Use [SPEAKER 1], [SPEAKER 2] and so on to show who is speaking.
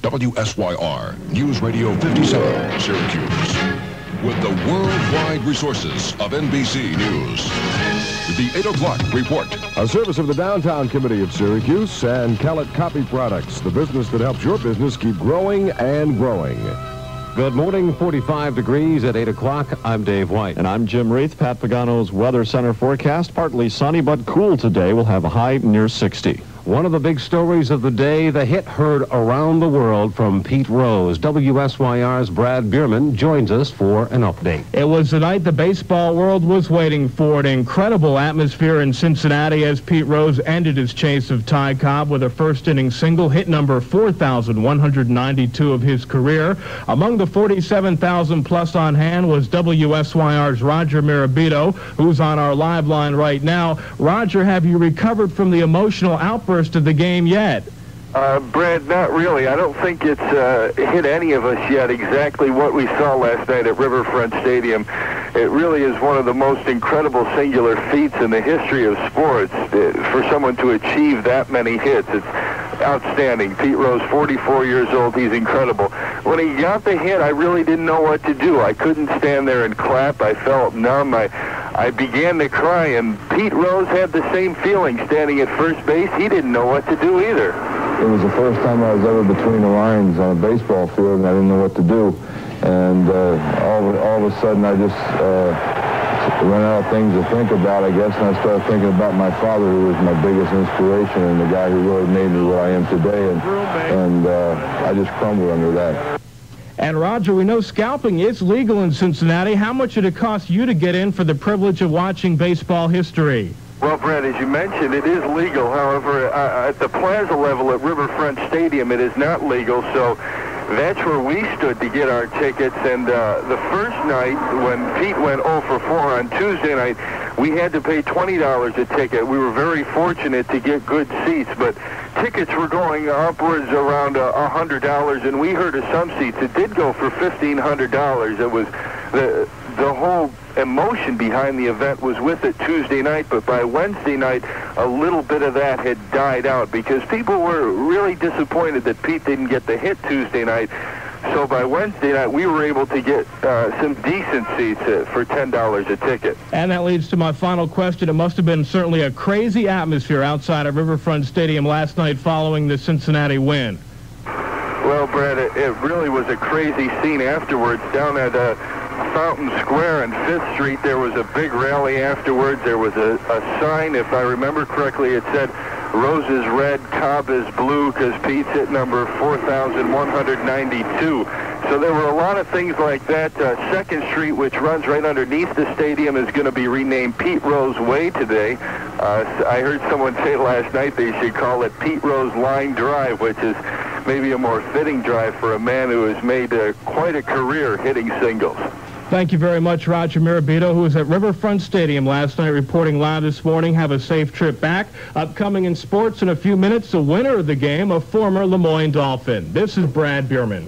[SPEAKER 1] WSYR News Radio 57, Syracuse. With the worldwide resources of NBC News. The 8 o'clock report.
[SPEAKER 2] A service of the Downtown Committee of Syracuse and Kellett Copy Products, the business that helps your business keep growing and growing. Good morning, 45 degrees at 8 o'clock. I'm Dave White.
[SPEAKER 3] And I'm Jim Reith. Pat Pagano's Weather Center forecast. Partly sunny but cool today. We'll have a high near 60.
[SPEAKER 2] One of the big stories of the day, the hit heard around the world from Pete Rose. WSYR's Brad Bierman joins us for an update.
[SPEAKER 4] It was the night the baseball world was waiting for. An incredible atmosphere in Cincinnati as Pete Rose ended his chase of Ty Cobb with a first-inning single, hit number 4,192 of his career. Among the 47,000-plus on hand was WSYR's Roger Mirabito, who's on our live line right now. Roger, have you recovered from the emotional outburst of the game yet?
[SPEAKER 5] Brad, not really. I don't think it's hit any of us yet exactly what we saw last night at Riverfront Stadium. It really is one of the most incredible singular feats in the history of sports. For someone to achieve that many hits, it's outstanding. Pete Rose, 44 years old, he's incredible. When he got the hit, I really didn't know what to do. I couldn't stand there and clap. I felt numb. I began to cry, and Pete Rose had the same feeling standing at first base. He didn't know what to do either.
[SPEAKER 6] It was the first time I was ever between the lines on a baseball field, and I didn't know what to do. And all of a sudden, I just ran out of things to think about, I guess, and I started thinking about my father, who was my biggest inspiration and the guy who really made me what I am today, and I just crumbled under that.
[SPEAKER 4] And Roger, we know scalping is legal in Cincinnati. How much did it cost you to get in for the privilege of watching baseball history?
[SPEAKER 5] Well, Brad, as you mentioned, it is legal. However, at the plaza level at Riverfront Stadium, it is not legal, so that's where we stood to get our tickets. And the first night, when Pete went 0 for 4 on Tuesday night, we had to pay $20 a ticket. We were very fortunate to get good seats, but tickets were going upwards around $100, and we heard of some seats. It did go for $1,500. It was the whole emotion behind the event was with it Tuesday night, but by Wednesday night, a little bit of that had died out because people were really disappointed that Pete didn't get the hit Tuesday night. So by Wednesday night, we were able to get some decent seats for $10 a ticket.
[SPEAKER 4] And that leads to my final question. It must have been certainly a crazy atmosphere outside of Riverfront Stadium last night following the Cincinnati win.
[SPEAKER 5] Well, Brad, it really was a crazy scene afterwards. Down at Fountain Square and 5th Street, there was a big rally afterwards. There was a sign, if I remember correctly, it said, Rose is red, Cobb is blue, because Pete's hit number 4,192. So there were a lot of things like that. 2nd Street, which runs right underneath the stadium, is going to be renamed Pete Rose Way today. I heard someone say last night they should call it Pete Rose Line Drive, which is maybe a more fitting drive for a man who has made quite a career hitting singles.
[SPEAKER 4] Thank you very much, Roger Mirabito, who was at Riverfront Stadium last night reporting live this morning. Have a safe trip back. Upcoming in sports in a few minutes, the winner of the game, a former Lemoyne Dolphin. This is Brad Bierman.